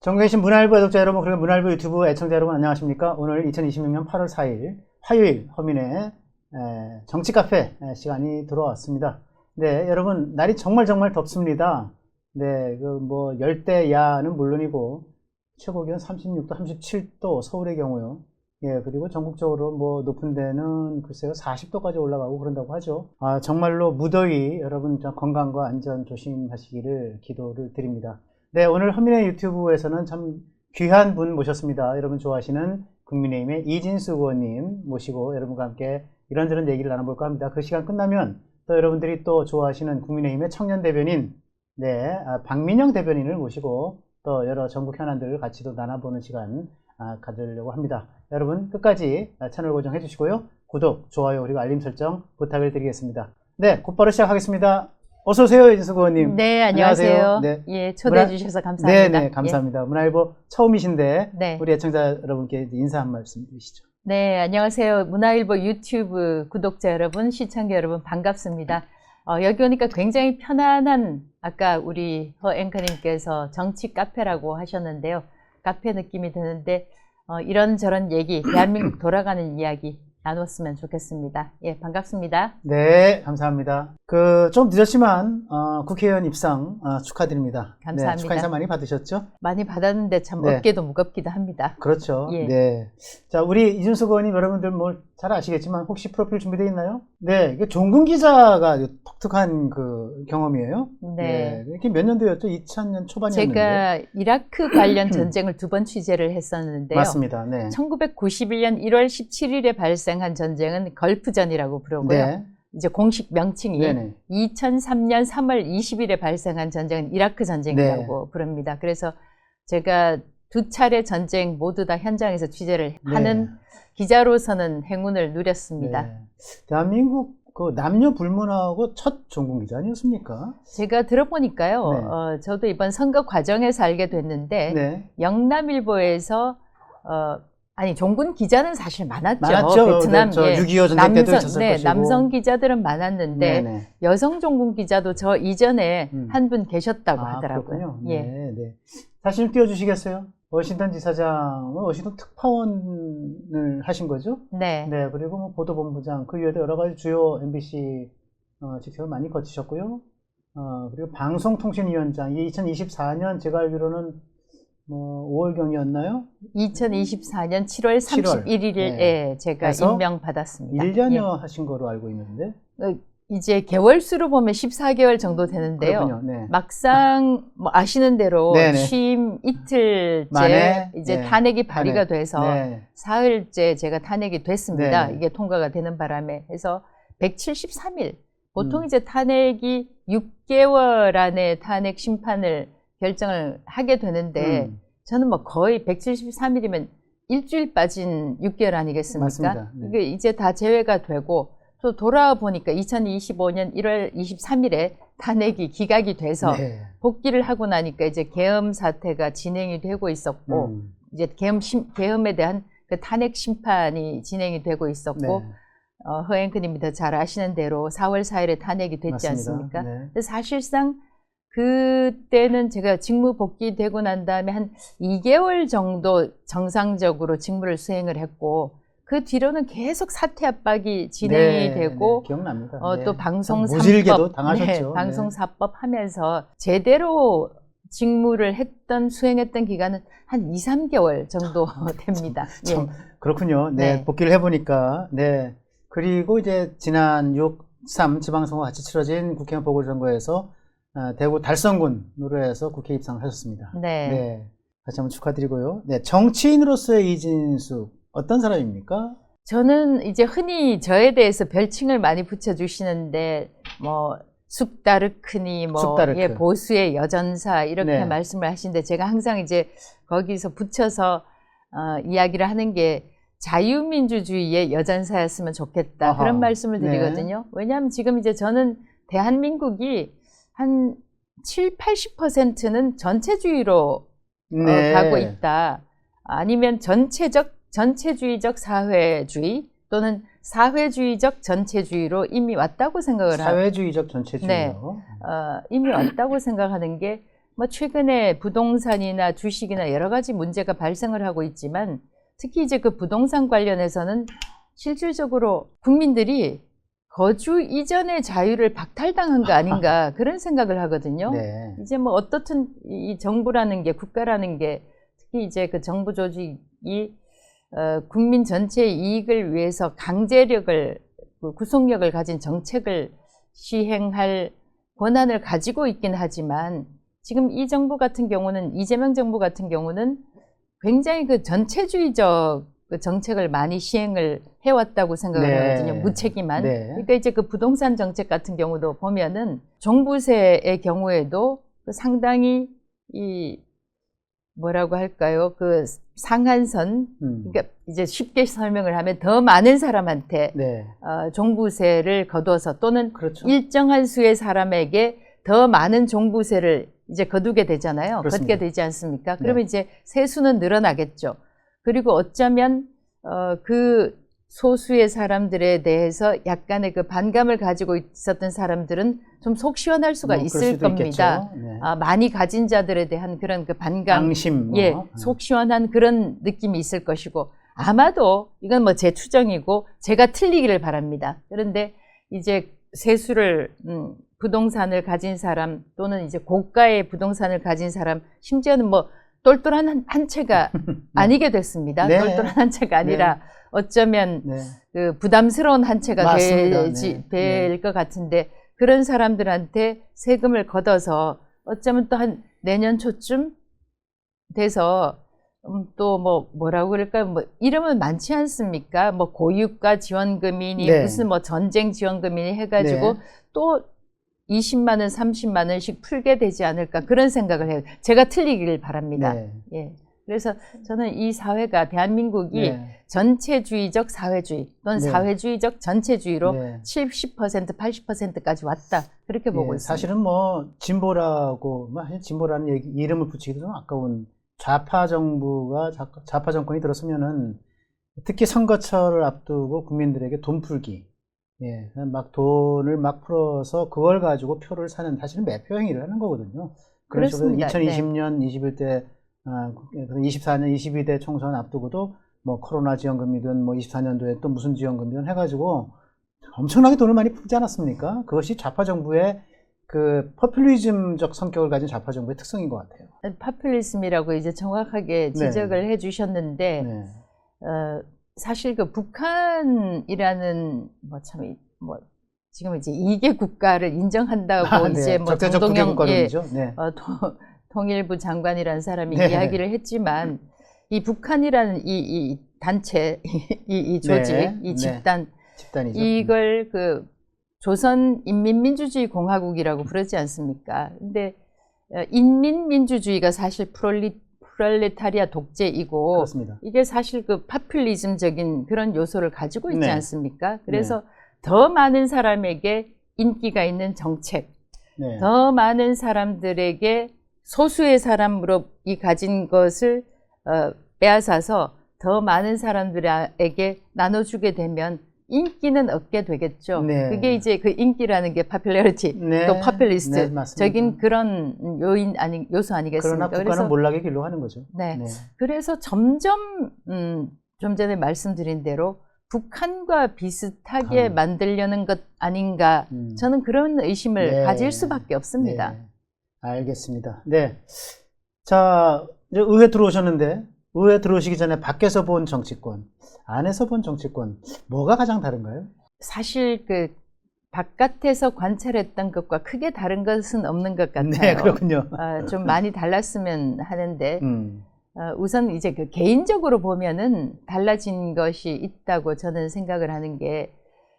전국에 계신 문화일보 애독자 여러분, 그리고 문화일보 유튜브 애청자 여러분 안녕하십니까? 오늘 2026년 8월 4일 화요일 허민의 정치 카페 시간이 들어왔습니다. 네, 여러분 날이 정말 덥습니다. 네, 열대야는 물론이고 최고 기온 36도, 37도 서울의 경우요. 예, 그리고 전국적으로 높은 데는 글쎄요 40도까지 올라가고 그런다고 하죠. 아, 정말로 무더위 여러분 건강과 안전 조심하시기를 기도를 드립니다. 네, 오늘 허민의 유튜브에서는 참 귀한 분 모셨습니다. 여러분 좋아하시는 국민의힘의 이진수 의원님 모시고 여러분과 함께 이런저런 얘기를 나눠볼까 합니다. 그 시간 끝나면 또 여러분들이 또 좋아하시는 국민의힘의 청년 대변인, 박민영 대변인을 모시고 또 여러 전국 현안들을 같이 또 나눠보는 시간 가지려고 합니다. 여러분 끝까지 채널 고정해 주시고요. 구독, 좋아요, 그리고 알림 설정 부탁을 드리겠습니다. 네, 곧바로 시작하겠습니다. 어서 오세요, 이진수 의원님. 네, 안녕하세요. 네. 예, 초대해 주셔서 감사합니다. 네, 감사합니다. 예. 문화일보 처음이신데 네. 우리 애청자 여러분께 인사 한 말씀 해주시죠. 네, 안녕하세요. 문화일보 유튜브 구독자 여러분, 시청자 여러분 반갑습니다. 여기 오니까 굉장히 편안한, 아까 우리 허 앵커님께서 정치 카페라고 하셨는데요. 카페 느낌이 드는데 이런저런 얘기, 대한민국 돌아가는 이야기 나눴으면 좋겠습니다. 예, 반갑습니다. 네, 감사합니다. 좀 늦었지만 국회의원 입상 축하드립니다. 감사합니다. 네, 축하 인사 많이 받으셨죠? 많이 받았는데 참 네. 어깨도 무겁기도 합니다. 그렇죠. 예. 네. 자, 우리 이준수 의원님 여러분들 잘 아시겠지만 혹시 프로필 준비되어 있나요? 네, 이게 종군 기자가 독특한 경험이에요. 네. 이게 몇 년도였죠? 2000년 초반이었는데. 제가 이라크 관련 전쟁을 2번 취재를 했었는데요. 맞습니다. 네. 1991년 1월 17일에 발생한 전쟁은 걸프전이라고 부르고요. 네. 이제 공식 명칭이 네네. 2003년 3월 20일에 발생한 전쟁은 이라크 전쟁이라고 부릅니다. 그래서 제가 2차례 전쟁 모두 다 현장에서 취재를 하는 기자로서는 행운을 누렸습니다. 네. 대한민국 남녀 불문하고 첫 종군 기자 아니었습니까? 제가 들어보니까요. 저도 이번 선거 과정에서 알게 됐는데 영남일보에서 종군 기자는 사실 많았죠. 베트남 6.25 전쟁 때도 있었을 것이고. 남성 기자들은 많았는데 여성 종군 기자도 저 이전에 한 분 계셨다고 하더라고요. 그렇군요. 예. 네. 사진 띄워주시겠어요? 워싱턴 지사장은 워싱턴 특파원을 하신 거죠? 네. 네. 그리고 보도본부장 그 위에도 여러 가지 주요 MBC 직책을 많이 거치셨고요. 그리고 방송통신위원장 2024년 제가 알기로는 5월경이었나요? 2024년 7월 31일에 제가 임명받았습니다. 1년여 하신 거로 알고 있는데. 이제 개월수로 보면 14개월 정도 되는데요. 막상 아시는 대로 취임 이틀째 이제 탄핵이 발의가 돼서 사흘째 제가 탄핵이 됐습니다. 이게 통과가 되는 바람에 해서 173일. 보통 이제 탄핵이 6개월 안에 탄핵 심판을 결정을 하게 되는데 저는 거의 173일이면 일주일 빠진 6개월 아니겠습니까? 맞습니다. 네. 이게 이제 다 제외가 되고 또 돌아보니까 2025년 1월 23일에 탄핵이 기각이 돼서 복귀를 하고 나니까 이제 계엄 사태가 진행이 되고 있었고 이제 계엄에 대한 그 탄핵 심판이 진행이 되고 있었고 허 앵커님이 더 잘 아시는 대로 4월 4일에 탄핵이 됐지 맞습니다. 않습니까? 근데 사실상 그때는 제가 직무 복귀되고 난 다음에 한 2개월 정도 정상적으로 직무를 수행을 했고 그 뒤로는 계속 사퇴 압박이 진행이 되고 기억납니다. 또 방송사법 무질게도 당하셨죠. 방송사법 하면서 제대로 직무를 수행했던 기간은 한 2, 3개월 정도 됩니다. 참 그렇군요. 네, 복귀를 해보니까 그리고 이제 지난 6.3 지방선거 같이 치러진 국회의원 보궐선거에서 대구 달성군으로 해서 국회 입상을 하셨습니다. 네. 다시 한번 축하드리고요. 네, 정치인으로서의 이진수 어떤 사람입니까? 저는 이제 흔히 저에 대해서 별칭을 많이 붙여주시는데 쑥다르크니 보수의 여전사 이렇게 말씀을 하시는데 제가 항상 이제 거기서 붙여서 이야기를 하는 게 자유민주주의의 여전사였으면 좋겠다 그런 말씀을 드리거든요. 왜냐하면 지금 이제 저는 대한민국이 한 7, 80%는 전체주의로 가고 있다. 아니면 전체주의적 사회주의 또는 사회주의적 전체주의로 이미 왔다고 생각을 사회주의적 전체주의요? 이미 왔다고 생각하는 게 뭐 최근에 부동산이나 주식이나 여러 가지 문제가 발생을 하고 있지만 특히 이제 그 부동산 관련해서는 실질적으로 국민들이 거주 이전의 자유를 박탈당한 거 아닌가 그런 생각을 하거든요. 네. 이제 뭐 어떻든 이 정부라는 게 국가라는 게 특히 이제 그 정부 조직이 국민 전체의 이익을 위해서 강제력을 구속력을 가진 정책을 시행할 권한을 가지고 있긴 하지만 지금 이 정부 같은 경우는 이재명 정부 같은 경우는 굉장히 그 전체주의적 그 정책을 많이 시행을 해왔다고 생각을 네. 하거든요. 무책임한. 네. 그러니까 이제 그 부동산 정책 같은 경우도 보면은 종부세의 경우에도 그 상당히 이 뭐라고 할까요? 그 상한선, 그러니까 이제 쉽게 설명을 하면 더 많은 사람한테 네. 종부세를 거둬서 또는 그렇죠. 일정한 수의 사람에게 더 많은 종부세를 이제 거두게 되잖아요. 그렇습니다. 걷게 되지 않습니까? 네. 그러면 이제 세수는 늘어나겠죠. 그리고 어쩌면 그 소수의 사람들에 대해서 약간의 그 반감을 가지고 있었던 사람들은 좀 속 시원할 수가 있을 겁니다. 네. 많이 가진 자들에 대한 그런 그 반감, 앙심, 예, 속 시원한 그런 느낌이 있을 것이고 아마도 이건 뭐 제 추정이고 제가 틀리기를 바랍니다. 그런데 이제 세수를 부동산을 가진 사람 또는 이제 고가의 부동산을 가진 사람 심지어는 뭐 똘똘한 한 채가 네. 아니게 됐습니다. 네. 똘똘한 한 채가 아니라 네. 어쩌면 네. 그 부담스러운 한 채가 맞습니다. 될 것 같은데 그런 사람들한테 세금을 걷어서 어쩌면 또 한 내년 초쯤 돼서 또 뭐라고 그럴까요? 뭐 이름은 많지 않습니까? 뭐 고유가 지원금이니 네. 무슨 뭐 전쟁 지원금이니 해가지고 네. 또 20만 원, 30만 원씩 풀게 되지 않을까 그런 생각을 해요. 제가 틀리기를 바랍니다. 네. 예. 그래서 저는 이 사회가 대한민국이 네. 전체주의적 사회주의 또는 네. 사회주의적 전체주의로 네. 70%, 80%까지 왔다. 그렇게 보고 있습니다. 사실은 뭐 진보라고 진보라는 이름을 붙이기도 좀 아까운 좌파 정권이 들었으면은 특히 선거철을 앞두고 국민들에게 돈 풀기, 막 돈을 막 풀어서 그걸 가지고 표를 사는 사실은 매표 행위를 하는 거거든요. 그런 식으로 2020년, 21대, 24년, 22대 총선 앞두고도 뭐 코로나 지원금이든 뭐 24년도에 또 무슨 지원금이든 해가지고 엄청나게 돈을 많이 풀지 않았습니까? 그것이 좌파 정부의 그 포퓰리즘적 성격을 가진 좌파 정부의 특성인 것 같아요. 포퓰리즘이라고 이제 정확하게 지적을 네. 해주셨는데 네. 사실 그 북한이라는 지금 이제 2개 국가를 인정한다고 네. 이제 뭐 정동영 네. 통일부 장관이라는 사람이 네. 이야기를 했지만 이 북한이라는 이 단체, 이 조직, 네. 이 집단, 집단이죠. 이걸 그 조선인민민주주의 공화국이라고 부르지 않습니까? 근데 인민민주주의가 사실 프롤레타리아 독재이고 그렇습니다. 이게 사실 그 파퓰리즘적인 그런 요소를 가지고 있지 네. 않습니까? 그래서 더 많은 사람에게 인기가 있는 정책, 더 많은 사람들에게 소수의 사람으로 이 가진 것을 빼앗아서 더 많은 사람들에게 나눠주게 되면 인기는 얻게 되겠죠. 네. 그게 이제 그 인기라는 게 popularity, 또 populis트적인 그런 요소 아니겠습니까? 그러나 국가는 몰락의 길로 하는 거죠. 네. 그래서 점점 좀 전에 말씀드린 대로 북한과 비슷하게 만들려는 것 아닌가 저는 그런 의심을 가질 수밖에 없습니다. 네. 알겠습니다. 네. 자, 이제 의회 들어오셨는데 의회 들어오시기 전에 밖에서 본 정치권, 안에서 본 정치권 뭐가 가장 다른가요? 사실 그 바깥에서 관찰했던 것과 크게 다른 것은 없는 것 같아요. 네, 그렇군요. 좀 많이 달랐으면 하는데 우선 이제 그 개인적으로 보면은 달라진 것이 있다고 저는 생각을 하는 게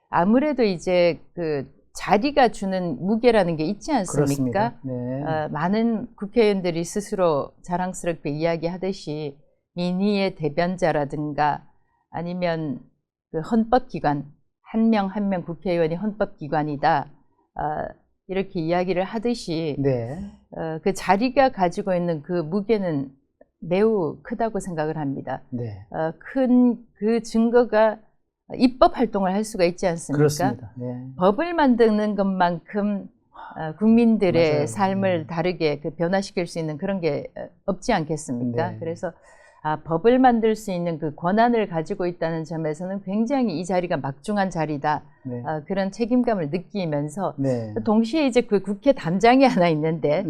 아무래도 이제 그 자리가 주는 무게라는 게 있지 않습니까? 네. 많은 국회의원들이 스스로 자랑스럽게 이야기하듯이 민의의 대변자라든가 아니면 그 헌법기관 한 명 한 명 국회의원이 헌법기관이다 이렇게 이야기를 하듯이 그 자리가 가지고 있는 그 무게는 매우 크다고 생각을 합니다. 큰 그 증거가 입법 활동을 할 수가 있지 않습니까? 그렇습니다. 법을 만드는 것만큼 국민들의 맞아요. 삶을 다르게 그 변화시킬 수 있는 그런 게 없지 않겠습니까? 그래서 법을 만들 수 있는 그 권한을 가지고 있다는 점에서는 굉장히 이 자리가 막중한 자리다. 그런 책임감을 느끼면서 동시에 이제 그 국회 담장이 하나 있는데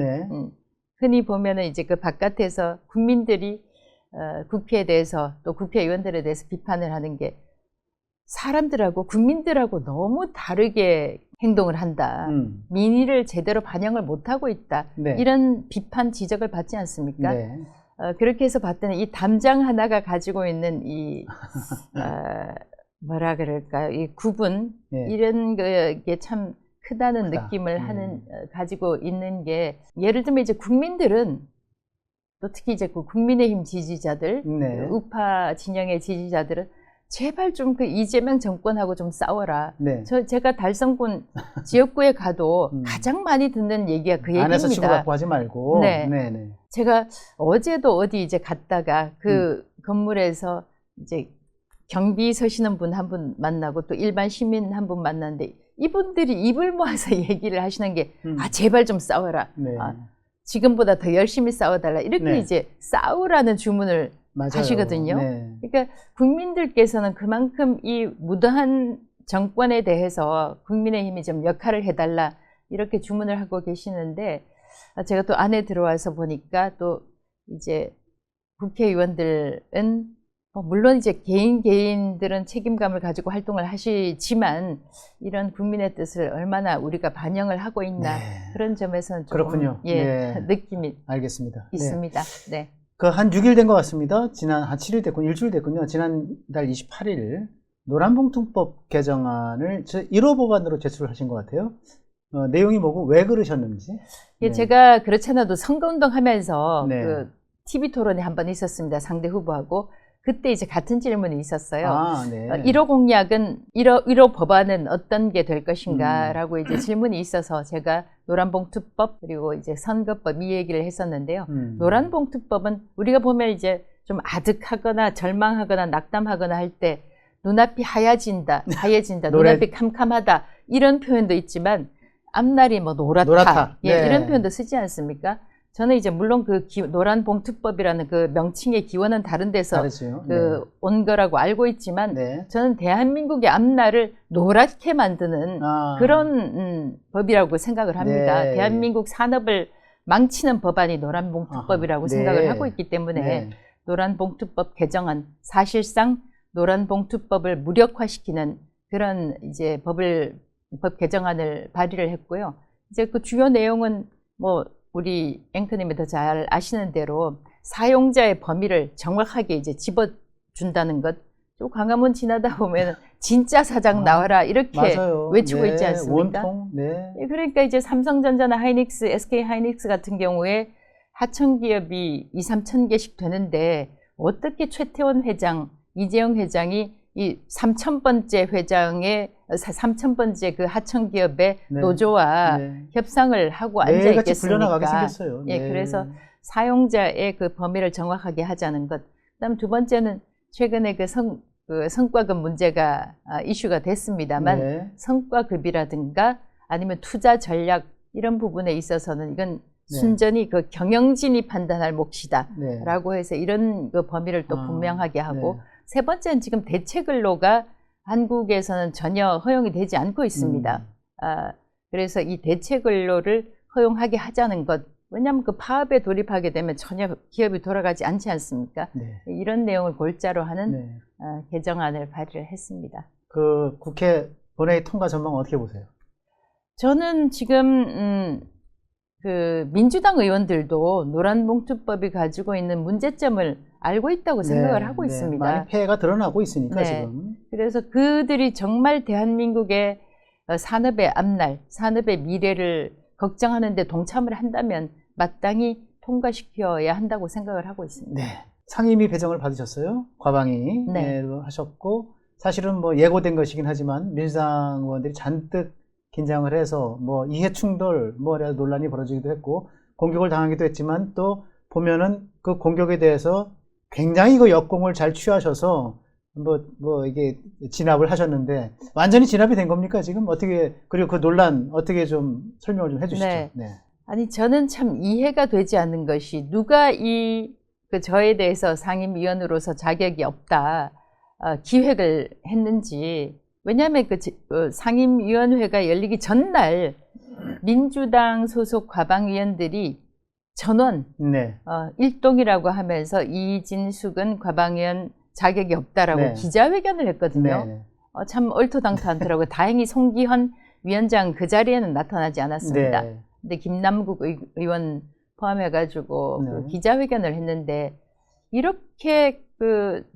흔히 보면은 이제 그 바깥에서 국민들이 국회에 대해서 또 국회의원들에 대해서 비판을 하는 게 사람들하고 국민들하고 너무 다르게 행동을 한다. 민의를 제대로 반영을 못하고 있다. 이런 비판 지적을 받지 않습니까? 그렇게 해서 봤더니 이 담장 하나가 가지고 있는 이 뭐라 그럴까요? 이 구분 이런 게 참 크다는 느낌을 가지고 있는 게 예를 들면 이제 국민들은 또 특히 이제 그 국민의힘 지지자들, 그 우파 진영의 지지자들은 제발 좀 그 이재명 정권하고 좀 싸워라. 제가 달성군 지역구에 가도 가장 많이 듣는 얘기가 그 얘기입니다. 안에서 치고받고 하지 말고. 제가 어제도 어디 이제 갔다가 그 건물에서 이제 경비 서시는 분 한 분 만나고 또 일반 시민 한 분 만났는데 이분들이 입을 모아서 얘기를 하시는 게 제발 좀 싸워라. 지금보다 더 열심히 싸워달라. 이렇게 이제 싸우라는 주문을 하시거든요. 그러니까 국민들께서는 그만큼 이 무도한 정권에 대해서 국민의힘이 좀 역할을 해달라 이렇게 주문을 하고 계시는데 제가 또 안에 들어와서 보니까 또 이제 국회의원들은 물론 이제 개인들은 책임감을 가지고 활동을 하시지만 이런 국민의 뜻을 얼마나 우리가 반영을 하고 있나 그런 점에서는 좀 그렇군요. 느낌이 알겠습니다. 있습니다. 그 한 6일 된 것 같습니다. 지난 한 7일 됐군요. 일주일 됐군요. 지난달 28일 노란봉투법 개정안을 1호 법안으로 제출하신 것 같아요. 내용이 뭐고 왜 그러셨는지. 제가 그렇지 않아도 선거운동 하면서 그 TV 토론이 한 번 있었습니다. 상대 후보하고. 그때 이제 같은 질문이 있었어요. 1호 공약은 1호 법안은 어떤 게 될 것인가 라고 이제 질문이 있어서 제가 노란봉투법 그리고 이제 선거법 이 얘기를 했었는데요. 노란봉투법은 우리가 보면 이제 좀 아득하거나 절망하거나 낙담하거나 할 때 눈앞이 하얘진다, 눈앞이 캄캄하다 이런 표현도 있지만 앞날이 뭐 노랗다. 이런 표현도 쓰지 않습니까? 저는 이제 물론 그 노란봉투법이라는 그 명칭의 기원은 다른 데서 온 거라고 알고 있지만 저는 대한민국의 앞날을 노랗게 만드는 그런 법이라고 생각을 합니다. 대한민국 산업을 망치는 법안이 노란봉투법이라고 생각을 하고 있기 때문에 노란봉투법 개정안 사실상 노란봉투법을 무력화시키는 그런 이제 법 개정안을 발의를 했고요. 이제 그 주요 내용은 뭐 우리 앵커님이 더 잘 아시는 대로 사용자의 범위를 정확하게 이제 집어준다는 것. 또 광화문 지나다 보면 진짜 사장 나와라 이렇게 외치고 있지 않습니까? 원통. 그러니까 이제 삼성전자나 하이닉스, SK 하이닉스 같은 경우에 하청기업이 2, 3천 개씩 되는데 어떻게 최태원 회장, 이재용 회장이 이 3,000번째 회장의 3,000번째 그 하청기업의 노조와 협상을 하고 앉아 있겠습니까? 생겼어요. 그래서 사용자의 그 범위를 정확하게 하자는 것. 그다음 두 번째는 최근에 그 성과급 문제가 이슈가 됐습니다만 성과급이라든가 아니면 투자 전략 이런 부분에 있어서는 이건 순전히 그 경영진이 판단할 몫이다라고 해서 이런 그 범위를 또 분명하게 하고 세 번째는 지금 대체근로가 한국에서는 전혀 허용이 되지 않고 있습니다. 그래서 이 대체근로를 허용하게 하자는 것. 왜냐하면 그 파업에 돌입하게 되면 전혀 기업이 돌아가지 않지 않습니까? 이런 내용을 골자로 하는 개정안을 발의를 했습니다. 그 국회 본회의 통과 전망 어떻게 보세요? 저는 지금 그 민주당 의원들도 노란봉투법이 가지고 있는 문제점을 알고 있다고 생각을 하고 있습니다. 많이 폐해가 드러나고 있으니까 지금. 그래서 그들이 정말 대한민국의 산업의 앞날, 산업의 미래를 걱정하는 데 동참을 한다면 마땅히 통과시켜야 한다고 생각을 하고 있습니다. 상임위 배정을 받으셨어요? 과방위 하셨고 사실은 뭐 예고된 것이긴 하지만 민주당 의원들이 잔뜩 긴장을 해서 뭐 이해충돌 논란이 벌어지기도 했고 공격을 당하기도 했지만 또 보면은 그 공격에 대해서 굉장히 그 역공을 잘 취하셔서 이게 진압을 하셨는데 완전히 진압이 된 겁니까 지금? 어떻게, 그리고 그 논란 어떻게 좀 설명을 좀 해주시죠. 네. 네. 아니 저는 참 이해가 되지 않는 것이 누가 저에 대해서 상임위원으로서 자격이 없다 기획을 했는지. 왜냐하면 상임위원회가 열리기 전날 민주당 소속 과방위원들이 전원 네. 일동이라고 하면서 이진숙은 과방위원 자격이 없다라고 네. 기자회견을 했거든요. 네. 참 얼토당토않더라고요. 다행히 송기헌 위원장 그 자리에는 나타나지 않았습니다. 네. 근데 김남국 의원 포함해가지고 네. 그 기자회견을 했는데 이렇게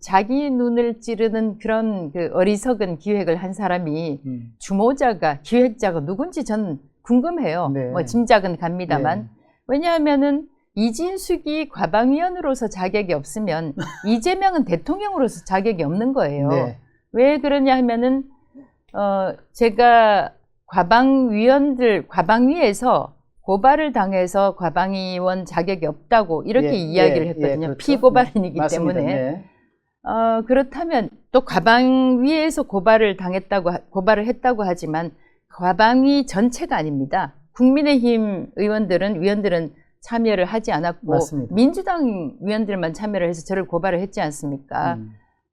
자기 눈을 찌르는 그런 어리석은 기획을 한 사람이 주모자가 기획자가 누군지 저는 궁금해요. 네. 뭐 짐작은 갑니다만. 네. 왜냐하면은 이진숙이 과방위원으로서 자격이 없으면 이재명은 대통령으로서 자격이 없는 거예요. 네. 왜 그러냐 하면은 제가 과방위에서 고발을 당해서 과방위원 자격이 없다고 이렇게 이야기를 했거든요. 그렇죠. 피고발인이기 네. 때문에. 네. 그렇다면 또 과방위에서 고발을 했다고 하지만 과방위 전체가 아닙니다. 국민의힘 위원들은 참여를 하지 않았고 맞습니다. 민주당 위원들만 참여를 해서 저를 고발을 했지 않습니까?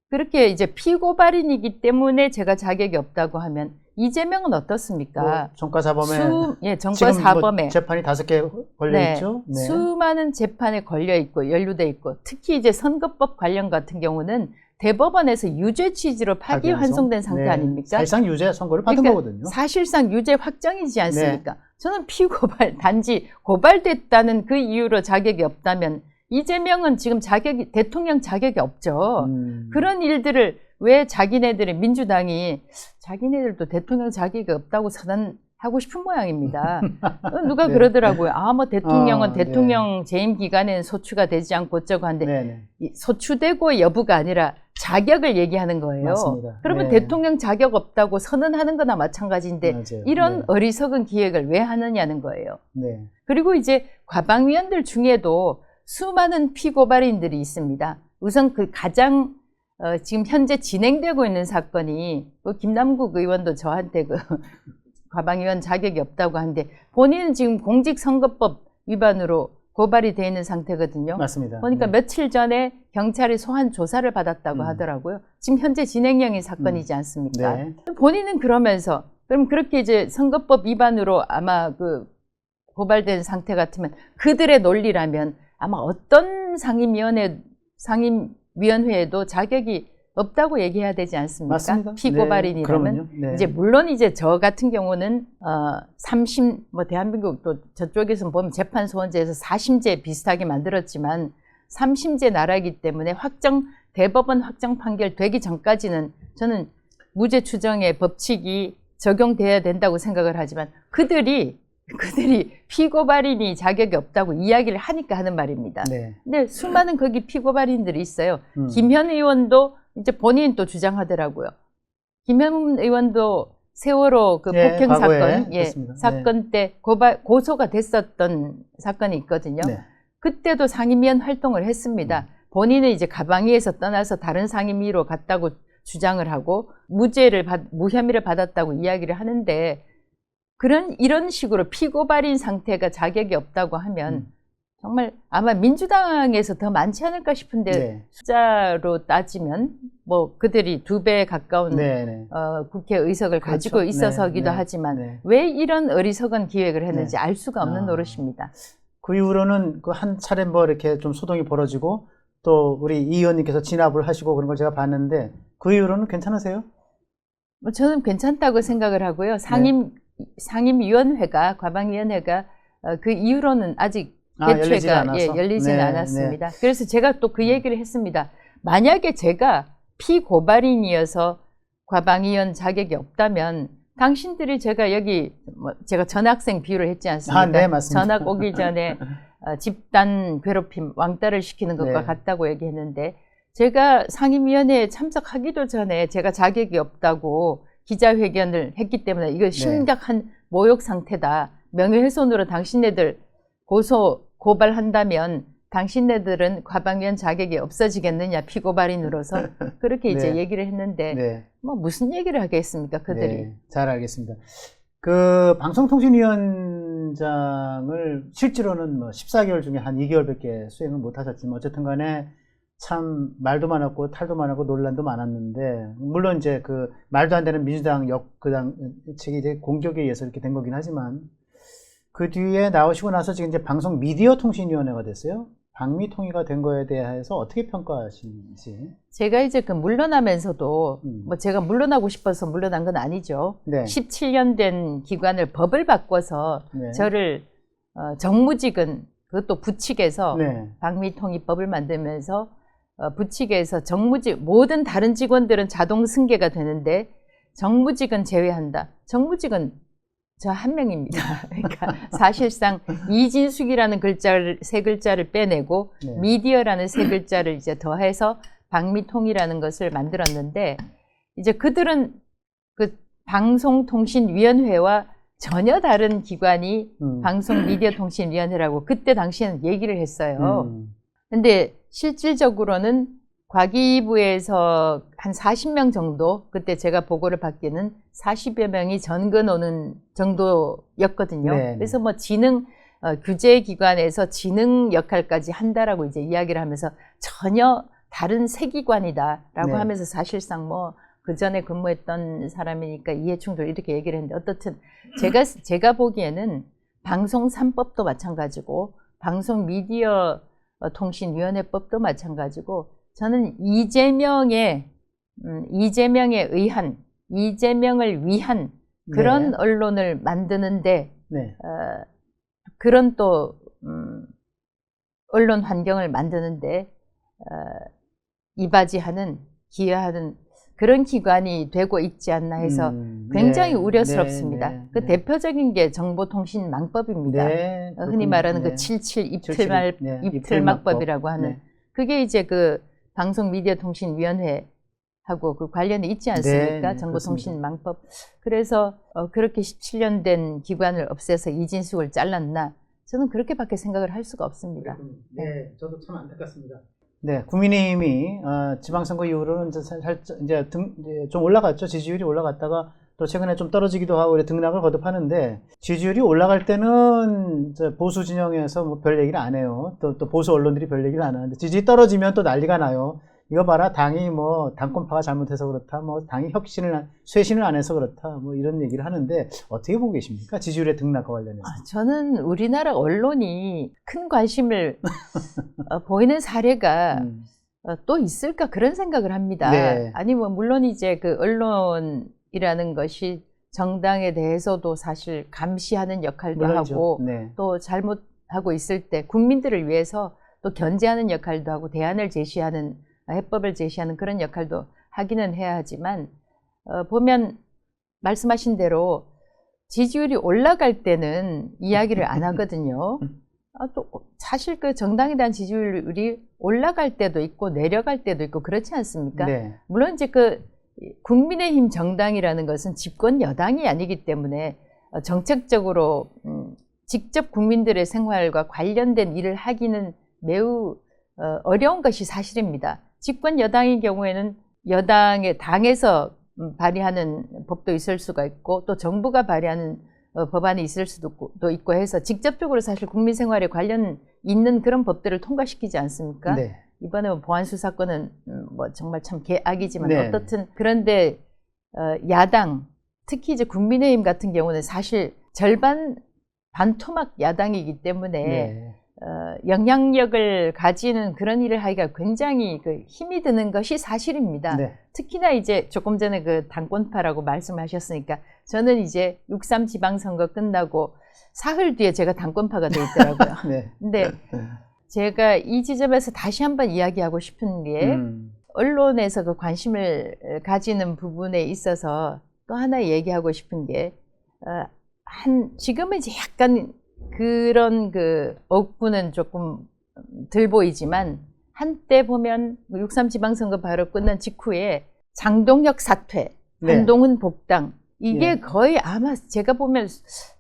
그렇게 이제 피고발인이기 때문에 제가 자격이 없다고 하면 이재명은 어떻습니까? 정가사범에 정가사범에 재판이 5개 걸려 있죠. 네. 수많은 재판에 걸려 있고 연루돼 있고 특히 이제 선거법 관련 같은 경우는 대법원에서 유죄 취지로 파기환송된 상태 아닙니까? 사실상 유죄 선고를 받은 거거든요. 사실상 유죄 확정이지 않습니까? 저는 단지 고발됐다는 그 이유로 자격이 없다면 이재명은 지금 대통령 자격이 없죠. 그런 일들을 왜 민주당이 자기네들도 대통령 자격이 없다고 선언하고 싶은 모양입니다. 누가 네. 그러더라고요. 대통령은 대통령 재임 기간에는 소추가 되지 않고 어쩌고 한데 소추되고 여부가 아니라 자격을 얘기하는 거예요. 맞습니다. 그러면 대통령 자격 없다고 선언하는 거나 마찬가지인데 맞아요. 이런 어리석은 기획을 왜 하느냐는 거예요. 네. 그리고 이제 과방위원들 중에도 수많은 피고발인들이 있습니다. 우선 가장 지금 현재 진행되고 있는 사건이 김남국 의원도 저한테 과방위원 자격이 없다고 하는데 본인은 지금 공직선거법 위반으로 고발이 되어 있는 상태거든요. 맞습니다. 보니까 며칠 전에 경찰이 소환 조사를 받았다고 하더라고요. 지금 현재 진행형인 사건이지 않습니까? 네. 본인은 그러면서 그럼 그렇게 이제 선거법 위반으로 아마 고발된 상태 같으면 그들의 논리라면 아마 어떤 상임위원회에도 자격이 없다고 얘기해야 되지 않습니까? 맞습니다. 피고발인이라면. 네. 이제 물론 이제 저 같은 경우는 3심 대한민국 또 저쪽에서 보면 재판소원제에서 4심제 비슷하게 만들었지만 3심제 나라이기 때문에 대법원 확정 판결 되기 전까지는 저는 무죄 추정의 법칙이 적용돼야 된다고 생각을 하지만 그들이 피고발인이 자격이 없다고 이야기를 하니까 하는 말입니다. 네. 근데 수많은 거기 피고발인들이 있어요. 김현 의원도 이제 본인 또 주장하더라고요. 김현 의원도 세월호 폭행 사건 때 고소가 됐었던 사건이 있거든요. 네. 그때도 상임위원 활동을 했습니다. 본인은 이제 과방위에서 떠나서 다른 상임위로 갔다고 주장을 하고 무혐의를 받았다고 이야기를 하는데 이런 식으로 피고발인 상태가 자격이 없다고 하면 정말 아마 민주당에서 더 많지 않을까 싶은데 숫자로 따지면 그들이 2배에 가까운 국회 의석을 가지고 있어서기도 하지만 왜 이런 어리석은 기획을 했는지 알 수가 없는 노릇입니다. 그 이후로는 한 차례 이렇게 좀 소동이 벌어지고 또 우리 이 의원님께서 진압을 하시고 그런 걸 제가 봤는데 그 이후로는 괜찮으세요? 저는 괜찮다고 생각을 하고요. 상임위원회가 과방위원회가 그 이후로는 아직 개최가 열리지는 않았습니다. 그래서 제가 또 그 얘기를 했습니다. 만약에 제가 피고발인이어서 과방위원 자격이 없다면 당신들이 제가 여기 제가 전학생 비유를 했지 않습니까? 네, 맞습니다. 전학 오기 전에 집단 괴롭힘 왕따를 시키는 것과 같다고 얘기했는데 제가 상임위원회에 참석하기도 전에 제가 자격이 없다고 기자회견을 했기 때문에 이거 심각한 모욕 상태다. 명예훼손으로 당신네들 고발한다면 당신네들은 과방위원 자격이 없어지겠느냐 피고발인으로서 그렇게 이제 네. 얘기를 했는데 네. 뭐 무슨 얘기를 하겠습니까 그들이. 네, 잘 알겠습니다. 그 방송통신위원장을 실제로는 뭐 14개월 중에 한 2개월밖에 수행을 못 하셨지만 어쨌든 간에 참 말도 많았고 탈도 많았고 논란도 많았는데 물론 이제 그 말도 안 되는 민주당 그 측이 이제 공격에 의해서 이렇게 된 거긴 하지만 그 뒤에 나오시고 나서 지금 이제 방송 미디어 통신위원회가 됐어요. 방미통일가 된 거에 대해서 어떻게 평가하시는지. 제가 이제 그 물러나면서도 뭐 제가 물러나고 싶어서 물러난 건 아니죠. 네. 17년 된 기관을 법을 바꿔서 네. 저를 정무직은 그것도 부칙에서 네. 방미통일법을 만들면서 부칙에서 정무직 모든 다른 직원들은 자동 승계가 되는데 정무직은 제외한다. 정무직은 저 한 명입니다. 그러니까 사실상 이진숙이라는 세 글자를 빼내고 네. 미디어라는 세 글자를 이제 더해서 방미통이라는 것을 만들었는데 이제 그들은 그 방송통신위원회와 전혀 다른 기관이 방송미디어통신위원회라고 그때 당시에는 얘기를 했어요. 근데 실질적으로는 과기부에서 한 40명 정도, 그때 제가 보고를 받기는 40여 명이 전근 오는 정도였거든요. 네. 그래서 뭐 규제기관에서 지능 역할까지 한다라고 이제 이야기를 하면서 전혀 다른 새 기관이다라고 네. 하면서 사실상 뭐 그 전에 근무했던 사람이니까 이해충돌 이렇게 얘기를 했는데 어떻든 제가 보기에는 방송 3법도 마찬가지고 방송 미디어 통신위원회법도 마찬가지고 저는 이재명을 위한 그런 네. 언론을 만드는데 네. 그런 또 언론 환경을 만드는데 이바지하는 기여하는 그런 기관이 되고 있지 않나 해서 굉장히 네. 우려스럽습니다. 네. 그 대표적인 게 정보통신망법입니다. 네. 흔히 말하는 네. 그 77 네. 입틀막법이라고 하는 네. 그게 이제 그 방송미디어통신위원회하고 그 관련이 있지 않습니까? 네, 네, 정보통신망법. 그래서 그렇게 17년 된 기관을 없애서 이진숙을 잘랐나? 저는 그렇게밖에 생각을 할 수가 없습니다. 네, 저도 참 안타깝습니다. 네, 국민의힘이 지방선거 이후로는 이제 좀 올라갔죠. 지지율이 올라갔다가 또 최근에 좀 떨어지기도 하고 등락을 거듭하는데 지지율이 올라갈 때는 보수 진영에서 뭐 별 얘기를 안 해요. 또 보수 언론들이 별 얘기를 안 하는데 지지율이 떨어지면 또 난리가 나요. 이거 봐라, 당이 뭐 당권파가 잘못해서 그렇다, 뭐 당이 쇄신을 안 해서 그렇다, 뭐 이런 얘기를 하는데 어떻게 보고 계십니까? 지지율의 등락과 관련해서. 저는 우리나라 언론이 큰 관심을 보이는 사례가 또 있을까 그런 생각을 합니다. 네. 아니 뭐 물론 이제 그 언론이라는 것이 정당에 대해서도 사실 감시하는 역할도 물론이죠. 하고 네. 또 잘못하고 있을 때 국민들을 위해서 또 견제하는 역할도 하고 대안을 제시하는 해법을 제시하는 그런 역할도 하기는 해야 하지만 보면 말씀하신 대로 지지율이 올라갈 때는 이야기를 안 하거든요. 또 사실 그 정당에 대한 지지율이 올라갈 때도 있고 내려갈 때도 있고 그렇지 않습니까? 네. 물론 이제 그 국민의힘 정당이라는 것은 집권 여당이 아니기 때문에 정책적으로 직접 국민들의 생활과 관련된 일을 하기는 매우 어려운 것이 사실입니다. 집권 여당의 경우에는 여당의 당에서 발의하는 법도 있을 수가 있고 또 정부가 발의하는 법안이 있을 수도 있고 해서 직접적으로 사실 국민 생활에 관련 있는 그런 법들을 통과시키지 않습니까? 네. 이번에 보안수 사건은 뭐 정말 참 개악이지만 네. 어떻든 그런데 야당 특히 이제 국민의힘 같은 경우는 사실 절반 반토막 야당이기 때문에 네. 영향력을 가지는 그런 일을 하기가 굉장히 그 힘이 드는 것이 사실입니다. 네. 특히나 이제 조금 전에 그 당권파라고 말씀하셨으니까 저는 이제 6.3 지방선거 끝나고 사흘 뒤에 제가 당권파가 돼 있더라고요. 네. 근데 제가 이 지점에서 다시 한번 이야기하고 싶은 게 언론에서 그 관심을 가지는 부분에 있어서 또 하나 얘기하고 싶은 게 지금은 이제 약간 그런 그 억부는 조금 덜 보이지만 한때 보면 6.3 지방선거 바로 끝난 직후에 장동혁 사퇴, 네. 한동훈 복당 이게 네. 거의 아마 제가 보면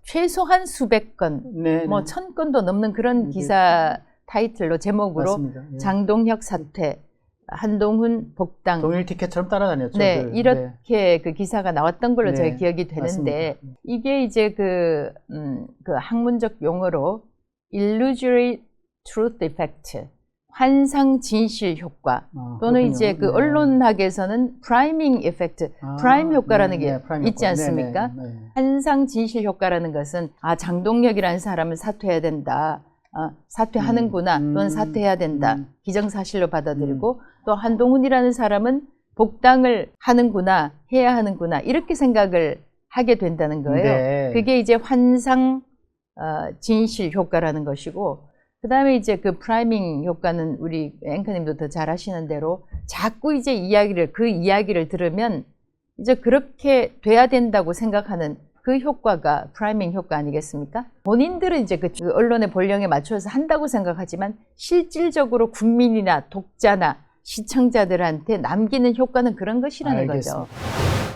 최소한 수백 건, 네. 뭐 1000건도 넘는 그런 기사 타이틀로 제목으로 맞습니다. 예. 장동혁 사퇴, 한동훈 복당. 동일 티켓처럼 따라다녔죠. 네, 이렇게 그 기사가 나왔던 걸로 네, 제가 기억이 되는데 맞습니다. 이게 이제 그 학문적 용어로 illusory truth effect, 환상 진실 효과 또는 그렇군요. 이제 그 네. 언론학에서는 priming effect, 프라임 효과라는 네, 게 네, 프라임 있지 효과. 않습니까? 네, 네, 네. 환상 진실 효과라는 것은 장동혁이라는 사람을 사퇴해야 된다. 사퇴하는구나 또는 사퇴해야 된다. 기정사실로 받아들이고 또 한동훈이라는 사람은 복당을 하는구나, 해야 하는구나 이렇게 생각을 하게 된다는 거예요. 네. 그게 이제 환상 진실 효과라는 것이고 그 다음에 이제 그 프라이밍 효과는 우리 앵커님도 더 잘 아시는 대로 자꾸 이제 그 이야기를 들으면 이제 그렇게 돼야 된다고 생각하는 그 효과가 프라이밍 효과 아니겠습니까? 본인들은 이제 그 언론의 본령에 맞춰서 한다고 생각하지만 실질적으로 국민이나 독자나 시청자들한테 남기는 효과는 그런 것이라는 알겠습니다. 거죠.